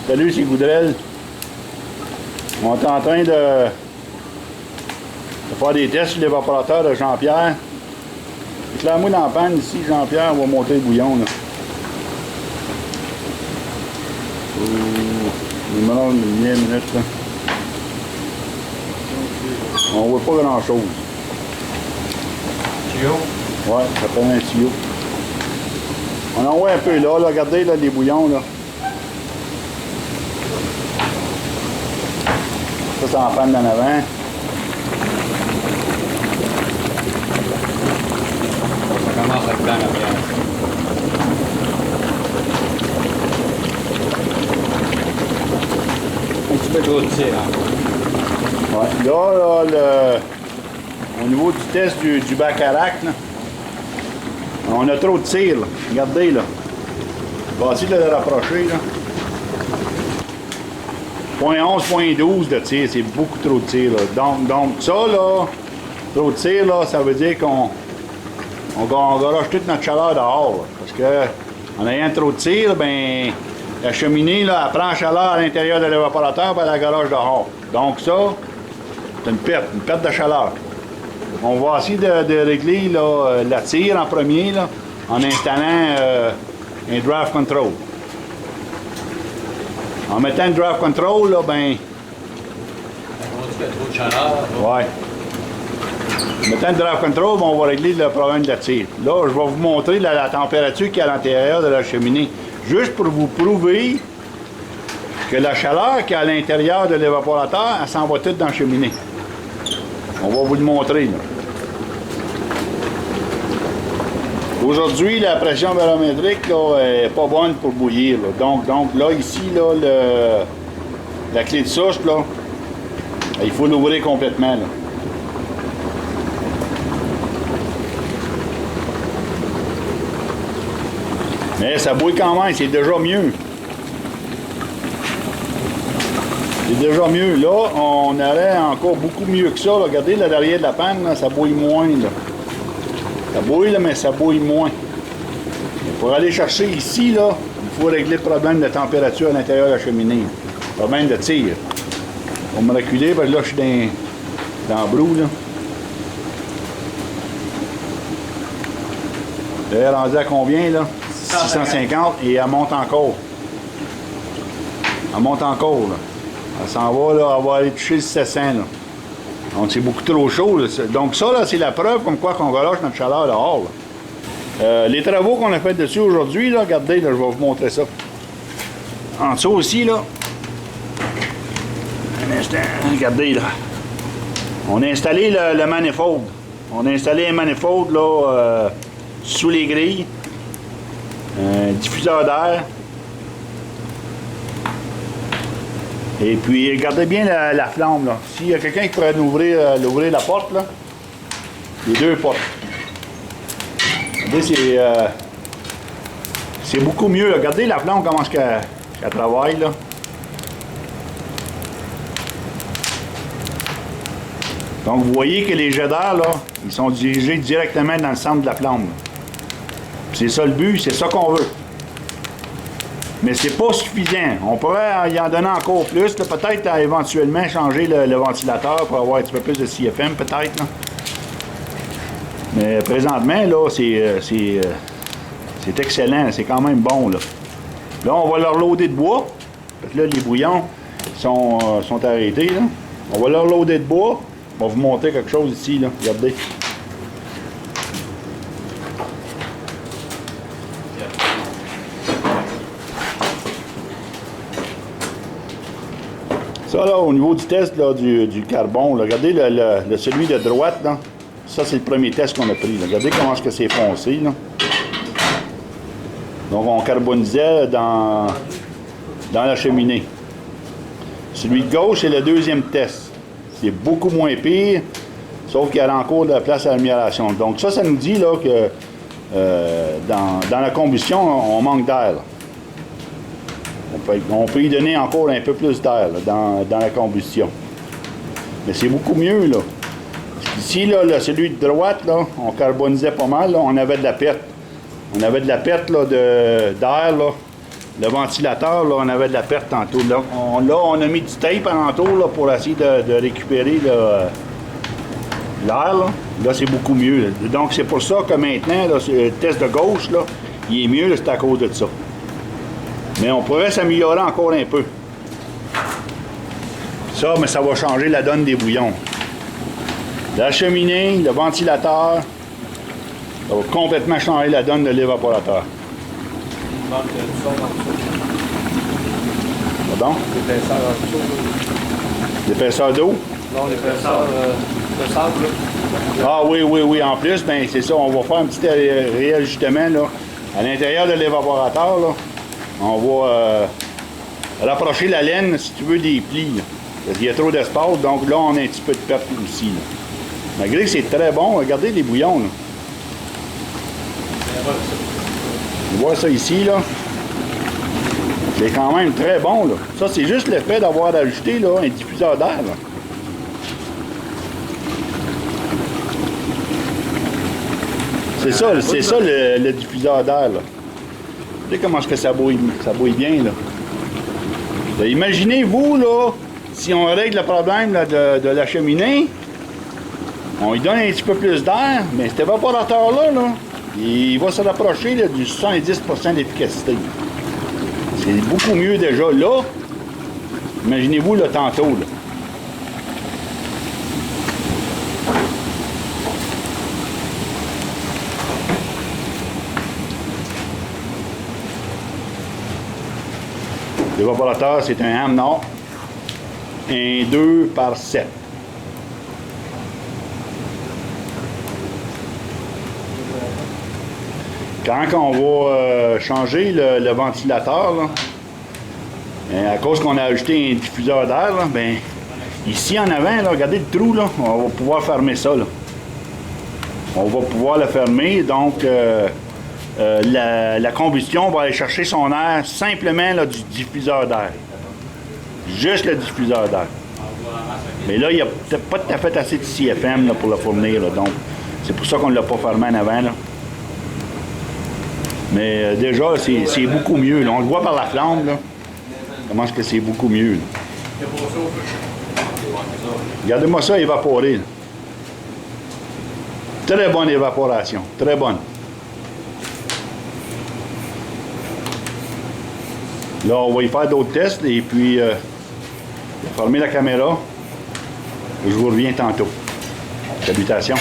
Salut, c'est Goudrel. On est en train de faire des tests sur l'évaporateur de Jean-Pierre. Éclaire-moi dans la panne ici, Jean-Pierre, on va monter le bouillon. Là. Il me rend une minute. Là. On voit pas grand-chose. Tuyau? Ouais, ça prend un tuyau. On en voit un peu là, regardez là, les bouillons. Là. Ça, c'est en panne d'en avant. Ça commence à être dans la bière. Un petit peu trop de tir. Hein? Ouais. Là, au niveau du test du Bacharach, là, on a trop de tir. Là. Regardez, là. Je vais essayer de le rapprocher, là. 0.11, 0.12 de tir, c'est beaucoup trop de tir, là. Donc, ça, là, trop de tir, là, ça veut dire qu'on garoche toute notre chaleur dehors, là. Parce que, en ayant trop de tir, ben, la cheminée, là, elle prend la chaleur à l'intérieur de l'évaporateur, puis elle la garoche dehors. Donc, ça, c'est une perte de chaleur. On va essayer de régler là, la tire en premier là, en installant un draft control. En mettant un draft control, là, ben. On fait trop de chaleur. Ouais. En mettant le draft control, ben, on va régler le problème de la tire. Là, je vais vous montrer la température qu'il y a à l'intérieur de la cheminée. Juste pour vous prouver que la chaleur qu'il y a à l'intérieur de l'évaporateur, elle s'en va toute dans la cheminée. On va vous le montrer. Là. Aujourd'hui, la pression barométrique n'est pas bonne pour bouillir. Là. Donc là, ici, là, la clé de souche, là, il faut l'ouvrir complètement. Là. Mais ça bouille quand même, c'est déjà mieux. C'est déjà mieux. Là, on aurait encore beaucoup mieux que ça. Là. Regardez le derrière de la panne, là, ça bouille moins. Là. Ça bouille, là, mais ça bouille moins. Pour aller chercher ici, là, il faut régler le problème de température à l'intérieur de la cheminée. Le problème de tir. On va me reculer, parce que là, je suis dans le brou. Là. Elle est rendue à combien, là? 650, et elle monte encore. Elle monte encore, là. Elle s'en va, là, elle va aller toucher le 700, là. Donc, c'est beaucoup trop chaud, là. Donc, ça, là, c'est la preuve comme quoi qu'on relâche notre chaleur dehors, là. Les travaux qu'on a fait dessus aujourd'hui, là, regardez, là, je vais vous montrer ça. En dessous aussi, là. Un instant, regardez, là. On a installé le manifold. On a installé un manifold, là, sous les grilles. Un diffuseur d'air. Et puis, regardez bien la flamme, là. S'il y a quelqu'un qui pourrait nous ouvrir la porte, là, les deux portes. Regardez, c'est beaucoup mieux. Là. Regardez la flamme, comment qu'elle travaille, là. Donc, vous voyez que les jets d'air, là, ils sont dirigés directement dans le centre de la flamme. C'est ça le but, c'est ça qu'on veut. Mais c'est pas suffisant. On pourrait y en donner encore plus. Peut-être éventuellement changer le ventilateur pour avoir un petit peu plus de CFM, peut-être. Mais présentement, là, c'est excellent. C'est quand même bon. Là, on va leur loader de bois. Parce que là, les bouillons sont arrêtés. Là. On va leur loader de bois. On va vous montrer quelque chose ici. Là. Regardez. Ça, là, au niveau du test là, du carbone, là, regardez celui de droite, là. Ça, c'est le premier test qu'on a pris. Là. Regardez comment est-ce que c'est foncé. Là. Donc, on carbonisait dans la cheminée. Celui de gauche, c'est le deuxième test. C'est beaucoup moins pire, sauf qu'il y a encore de la place à l'amélioration. Donc, ça nous dit là, que dans la combustion, on manque d'air. On peut y donner encore un peu plus d'air dans la combustion. Mais c'est beaucoup mieux, là. Ici, là, celui de droite, là, on carbonisait pas mal, là, on avait de la perte. On avait de la perte là, d'air là, le ventilateur, là, on avait de la perte tantôt. Là, on a mis du tape alentour là, pour essayer de récupérer l'air. Là, c'est beaucoup mieux. Là. Donc, c'est pour ça que maintenant, là, le test de gauche, là, il est mieux, c'est à cause de ça. Mais on pourrait s'améliorer encore un peu. Ça, mais ça va changer la donne des bouillons. La cheminée, le ventilateur, ça va complètement changer la donne de l'évaporateur. Il manque du son en dessous. Pardon? L'épaisseur en dessous. L'épaisseur d'eau? Non, l'épaisseur de sable. Là. Ah oui, en plus, ben c'est ça, on va faire un petit réajustement là. À l'intérieur de l'évaporateur, là, on va rapprocher la laine, si tu veux, des plis. Là. Parce qu'il y a trop d'espace, donc là, on a un petit peu de perte aussi. Là. Malgré que c'est très bon, regardez les bouillons. Là. On voit ça ici, là. C'est quand même très bon, là. Ça, c'est juste le fait d'avoir ajouté là, un diffuseur d'air, là. C'est ça le diffuseur d'air, là. Vous savez comment est-ce que ça bouille bien, là. Là, imaginez-vous, là, si on règle le problème là, de la cheminée, on lui donne un petit peu plus d'air, mais cet évaporateur-là, là, il va se rapprocher là, du 70% d'efficacité. C'est beaucoup mieux déjà là. Imaginez-vous le tantôt, là. L'évaporateur, c'est un Hamnor, un 2x7. Quand on va changer le ventilateur, là, à cause qu'on a ajouté un diffuseur d'air, ben, ici en avant, là, regardez le trou, là, on va pouvoir fermer ça. Là. On va pouvoir le fermer, donc la combustion va aller chercher son air simplement là, du diffuseur d'air. Juste le diffuseur d'air. Mais là, il n'y a peut-être pas tout à fait assez de CFM là, pour le fournir. Là, donc, c'est pour ça qu'on ne l'a pas fermé en avant. Là. Mais déjà, c'est beaucoup mieux. Là. On le voit par la flamme. Là. Comment est-ce que c'est beaucoup mieux. Là. Regardez-moi ça évaporer. Là. Très bonne évaporation. Très bonne. Là, on va y faire d'autres tests et puis fermer la caméra. Et je vous reviens tantôt. Salutations.